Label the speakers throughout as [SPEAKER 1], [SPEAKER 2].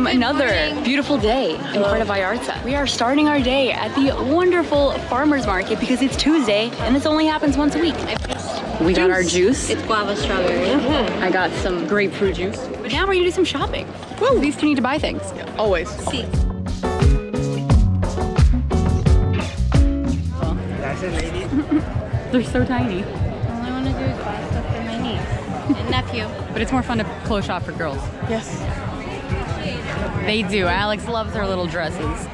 [SPEAKER 1] Another beautiful day in Puerto Vallarta. We are starting our day at the wonderful farmer's market because it's Tuesday and this only happens once a week. We got our juice.
[SPEAKER 2] It's guava strawberry.
[SPEAKER 1] I got some grapefruit juice. But now we're gonna do some shopping. Woo! These two need to buy things.
[SPEAKER 3] Yeah, always.
[SPEAKER 2] See.
[SPEAKER 4] That's it, lady.
[SPEAKER 1] They're so tiny.
[SPEAKER 2] All I want to do is buy stuff for my niece and nephew.
[SPEAKER 1] But it's more fun to clothes shop for girls.
[SPEAKER 3] Yes.
[SPEAKER 1] They do. Alex loves her little dresses.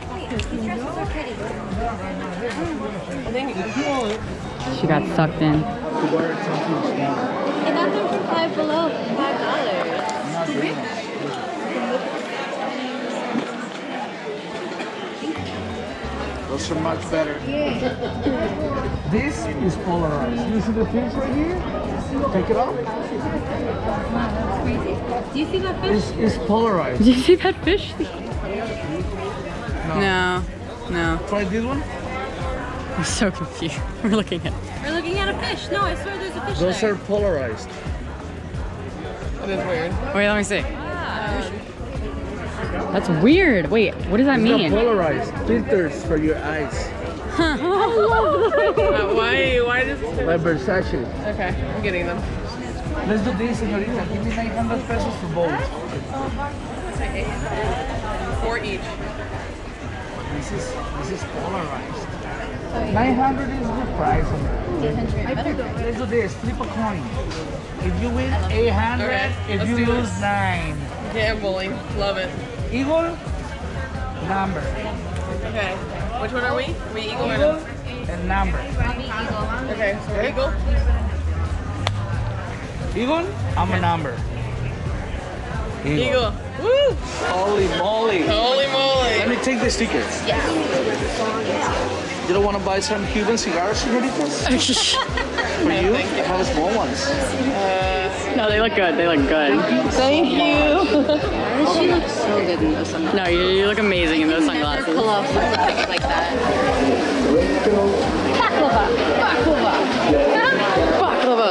[SPEAKER 1] She got sucked in.
[SPEAKER 2] I got them for $5 below, $5.
[SPEAKER 4] Those are much better. This is polarized. You see the fish right here? Take it off.
[SPEAKER 2] Do you see that fish?
[SPEAKER 4] It's polarized.
[SPEAKER 1] Did you see that fish? No. No.
[SPEAKER 4] Try this one.
[SPEAKER 1] I'm so confused. We're looking at.
[SPEAKER 2] We're looking at a fish. No, I swear there's a fish
[SPEAKER 4] Those
[SPEAKER 2] there.
[SPEAKER 4] are polarized.
[SPEAKER 3] It is weird.
[SPEAKER 1] Wait, let me see. That's weird. Wait, what does that
[SPEAKER 4] These
[SPEAKER 1] mean?
[SPEAKER 4] are polarized filters for your eyes.
[SPEAKER 3] Why does this?
[SPEAKER 4] By Versace.
[SPEAKER 3] Okay, I'm getting them.
[SPEAKER 4] Let's do this, señorita. Give me 900 pesos for both.
[SPEAKER 3] 4 each.
[SPEAKER 4] This is polarized. 900 is the price. Let's do this. Flip a coin. If you win 800,
[SPEAKER 3] Okay,
[SPEAKER 4] if
[SPEAKER 3] let's
[SPEAKER 4] you
[SPEAKER 3] do
[SPEAKER 4] lose
[SPEAKER 3] this.
[SPEAKER 4] 9.
[SPEAKER 3] Gambling. Love it.
[SPEAKER 4] Eagle, number.
[SPEAKER 3] Okay. Which one are we? We eagle or
[SPEAKER 4] Eagle
[SPEAKER 3] no?
[SPEAKER 4] and number.
[SPEAKER 3] Okay, so we're eagle.
[SPEAKER 4] Eagle, I'm a number.
[SPEAKER 3] Eagle. Woo!
[SPEAKER 4] Holy moly.
[SPEAKER 3] Holy moly.
[SPEAKER 4] Let me take the stickers. Yeah. You don't want to buy some Cuban cigars, señoritas? For you? I have small ones.
[SPEAKER 1] No, they look good. They look good.
[SPEAKER 3] Thank you.
[SPEAKER 2] She looks so good in those sunglasses.
[SPEAKER 1] No, you look amazing in those sunglasses.
[SPEAKER 2] Pull off things like that. Baklava. Baklava.
[SPEAKER 3] Baklava.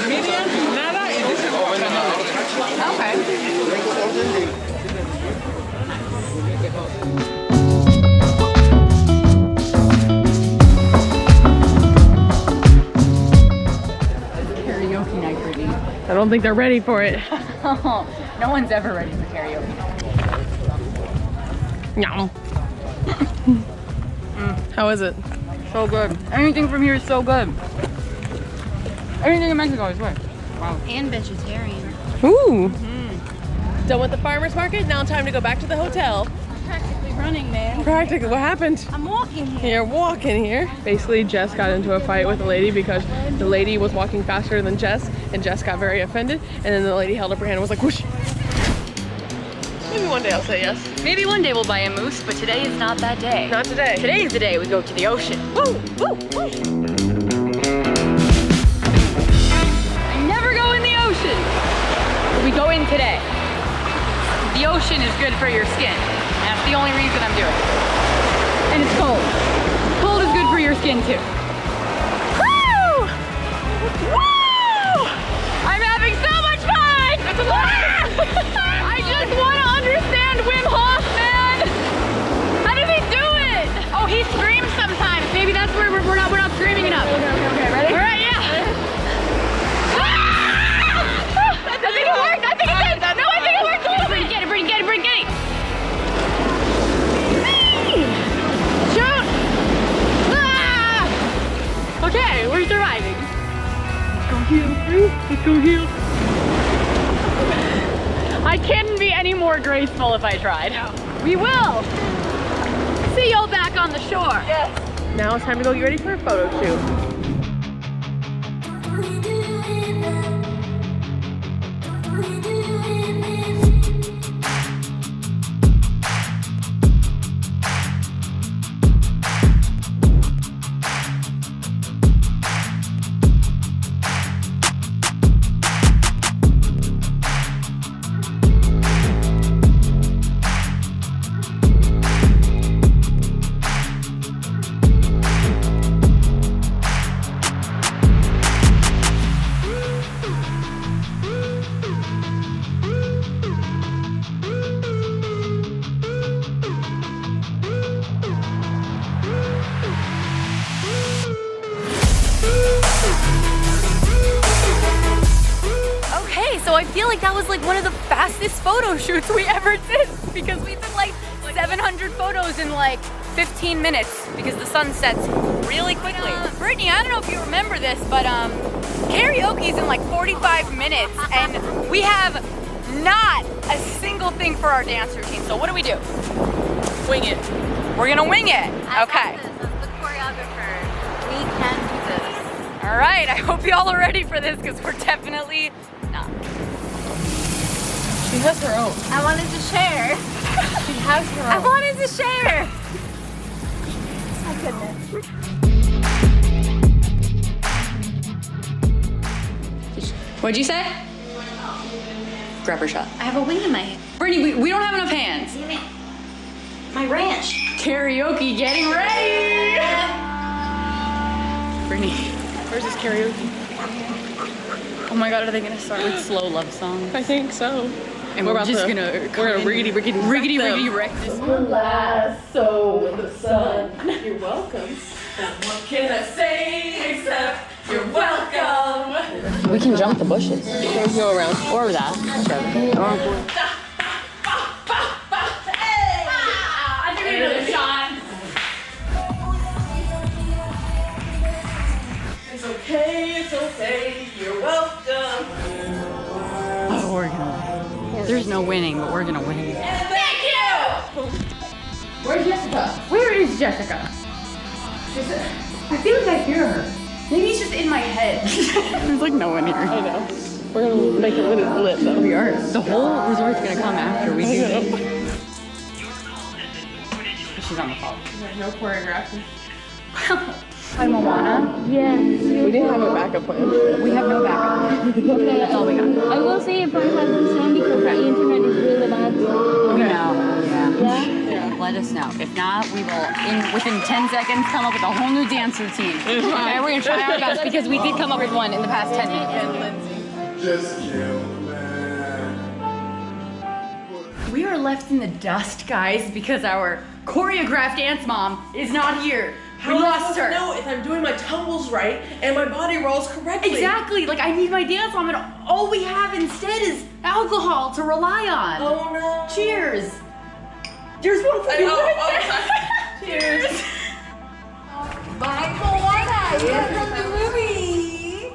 [SPEAKER 3] Medium, nada, y this is
[SPEAKER 1] Karaoke night for me.
[SPEAKER 3] I don't think they're ready for it.
[SPEAKER 1] No one's ever ready for karaoke.
[SPEAKER 3] No. How is it?
[SPEAKER 1] So good. Anything from here is so good. Anything in Mexico is good. Wow.
[SPEAKER 2] And vegetarian.
[SPEAKER 3] Ooh. Done with the farmer's market. Now time to go back to the hotel.
[SPEAKER 2] I'm practically running, man.
[SPEAKER 3] Practically, what happened?
[SPEAKER 2] I'm walking here.
[SPEAKER 3] You're walking here. Basically, Jess got into a fight with a lady because the lady was walking faster than Jess, and Jess got very offended. And then the lady held up her hand and was like, whoosh. Maybe one day I'll say yes.
[SPEAKER 1] Maybe one day we'll buy a moose, but today is not that day.
[SPEAKER 3] Not today.
[SPEAKER 1] Today is the day we go to the ocean. Woo! Woo! Woo! I never go in the ocean. But we go in today. The ocean is good for your skin. That's the only reason I'm doing it. And it's cold. Cold is good for your skin too. Woo! Woo! I'm having so much fun! I just want to understand Wim Hof, man! How does he do it? Oh, he screams sometimes. Maybe that's where we're not screaming enough. Okay, ready? All right, yeah. I think it worked. I think it did. No, I think it worked. Bring it, bring it, bring it. Shoot! Ah! Okay, we're surviving. Let's go heal. Let's go heal. I couldn't be any more graceful if I tried. We will. See y'all back on the shore.
[SPEAKER 3] Yes. Now it's time to go get ready for a photo shoot.
[SPEAKER 1] I feel like that was like one of the fastest photo shoots we ever did because we took like 700 photos in like 15 minutes because the sun sets really quickly. Brittany, I don't know if you remember this, but karaoke's in like 45 minutes and we have not a single thing for our dance routine. So what do?
[SPEAKER 3] Wing it.
[SPEAKER 1] We're gonna wing it. Okay.
[SPEAKER 2] As the choreographer, we can do this.
[SPEAKER 1] All right, I hope y'all are ready for this because we're definitely not.
[SPEAKER 3] She has her own.
[SPEAKER 2] I wanted to share.
[SPEAKER 3] She has her
[SPEAKER 2] I
[SPEAKER 3] own.
[SPEAKER 2] wanted to share. My goodness.
[SPEAKER 1] What'd you say? Grab her shot.
[SPEAKER 2] I have a wing in my hand.
[SPEAKER 1] Brittany, we don't have enough hands.
[SPEAKER 2] My ranch.
[SPEAKER 1] Karaoke getting ready. Brittany,
[SPEAKER 3] Where's this karaoke?
[SPEAKER 1] oh my God, are they gonna start with slow love songs?
[SPEAKER 3] I think so.
[SPEAKER 1] And
[SPEAKER 3] We're
[SPEAKER 1] we're
[SPEAKER 3] about
[SPEAKER 1] just
[SPEAKER 3] to-
[SPEAKER 1] gonna
[SPEAKER 3] we're gonna riggedy
[SPEAKER 1] wreck this.
[SPEAKER 3] So in the sun. You're welcome. What can I say except you're welcome?
[SPEAKER 1] We can jump the bushes.
[SPEAKER 3] Let's go around.
[SPEAKER 1] Or that.
[SPEAKER 3] I took another shot. It's okay, you're welcome.
[SPEAKER 1] Oh, we're gonna win. There's no winning, but we're gonna win.
[SPEAKER 3] Thank you!
[SPEAKER 1] Where's Jessica? Where is Jessica? I feel like I hear her. Maybe it's just in my head. There's like no one here.
[SPEAKER 3] I know. We're gonna make it lit though.
[SPEAKER 1] We are. The whole resort's gonna come after we do this. She's on the phone.
[SPEAKER 3] No choreography.
[SPEAKER 1] Hi, Moana.
[SPEAKER 2] Yes.
[SPEAKER 3] We didn't have a backup plan.
[SPEAKER 1] We have no backup.
[SPEAKER 2] Okay.
[SPEAKER 1] That's all we got.
[SPEAKER 2] I will say if I have to send because the internet is really bad.
[SPEAKER 1] We know. Yeah.
[SPEAKER 2] Yeah.
[SPEAKER 1] Let us know. If not, we will, within 10 seconds, come up with a whole new dance routine. Okay, we're gonna try our best because we did come up with one in the past 10 minutes.
[SPEAKER 5] Just kill man.
[SPEAKER 1] We are left in the dust, guys, because our choreographed dance mom is not here. We lost her.
[SPEAKER 3] No, if I'm doing my tumbles right and my body rolls correctly.
[SPEAKER 1] Exactly. Like I need my dance mom, and all we have instead is alcohol to rely on.
[SPEAKER 3] Oh no.
[SPEAKER 1] Cheers. There's one for you. Cheers.
[SPEAKER 2] Bye, Moana. You're from the movie.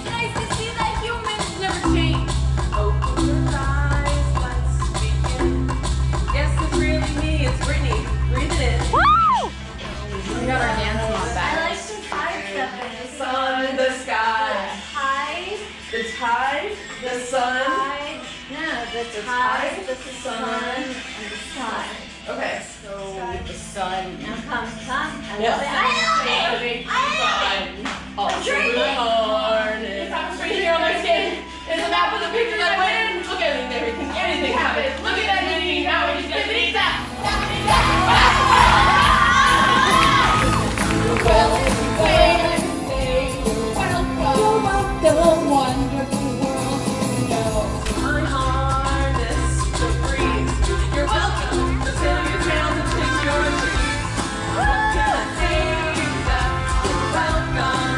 [SPEAKER 2] Nice to see that humans never change.
[SPEAKER 3] Open your eyes, let's begin. Yes, it's really me, it's Brittany. Breathe it in.
[SPEAKER 1] Woo! We got our dance mom
[SPEAKER 2] I
[SPEAKER 1] back.
[SPEAKER 2] like to side stuff in it.
[SPEAKER 3] Sun, the sky,
[SPEAKER 2] Tide.
[SPEAKER 3] the tide, the sun.
[SPEAKER 2] Tide. No, the tide, the sun, and the sun.
[SPEAKER 3] Okay.
[SPEAKER 1] So the sun.
[SPEAKER 2] Now come. I
[SPEAKER 3] Yeah.
[SPEAKER 2] love it. I love it.
[SPEAKER 3] All through the harness. I'm straight here on my skin. It's a map of the pictures I win. Look at everything, anything happens. Look at that meaning, now we just get to eat that. My harness to breathe. You're welcome. Fill your tails and pick your trees. What can I say except you're welcome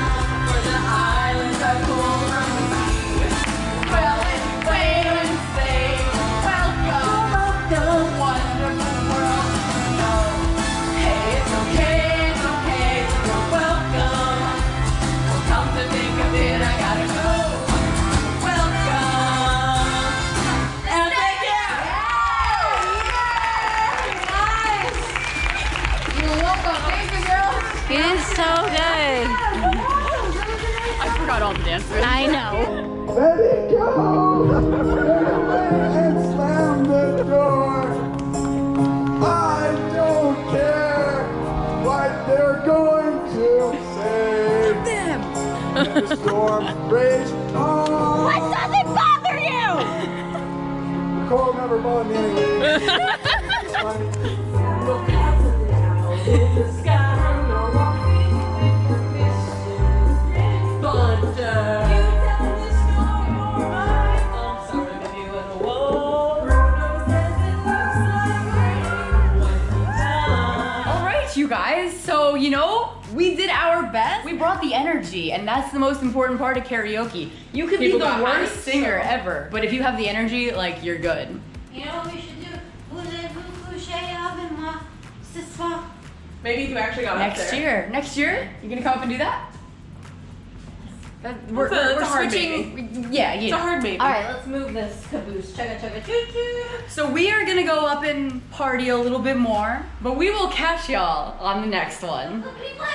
[SPEAKER 3] for the islands I pull from the sea. Well, anyway, and say welcome, wonderful world. No, hey, it's okay, you're welcome. Well, come to think of it, I gotta go.
[SPEAKER 2] It is so good.
[SPEAKER 1] I forgot all the dance moves.
[SPEAKER 2] I know.
[SPEAKER 5] Let it go! And slam the door. I don't care what they're going to say.
[SPEAKER 1] Them.
[SPEAKER 5] The storm raged on.
[SPEAKER 2] What doesn't bother you?
[SPEAKER 5] The cold never bothered me anyway. It's funny.
[SPEAKER 3] Look out in the sky. Thunder. I'm sorry, baby, when the wall.
[SPEAKER 1] All right, you guys. So, We did our best. We brought the energy, and that's the most important part of karaoke. You could
[SPEAKER 3] People
[SPEAKER 1] be the
[SPEAKER 3] got
[SPEAKER 1] worst
[SPEAKER 3] hyped,
[SPEAKER 1] singer
[SPEAKER 3] so-
[SPEAKER 1] ever, but if you have the energy, like, you're good.
[SPEAKER 2] You know what we should do? Voulez-vous coucher avec moi ce soir?
[SPEAKER 3] Maybe if you actually got up
[SPEAKER 1] Next
[SPEAKER 3] there.
[SPEAKER 1] year. Next year? You gonna come up and do that? We're
[SPEAKER 3] It's a hard
[SPEAKER 1] switching. Yeah, you
[SPEAKER 3] It's
[SPEAKER 1] know.
[SPEAKER 3] a hard baby.
[SPEAKER 2] All right, let's move this caboose. Chugga chugga choo choo.
[SPEAKER 1] So we are gonna go up and party a little bit more, but we will catch y'all on the next one.
[SPEAKER 2] Flippity flip.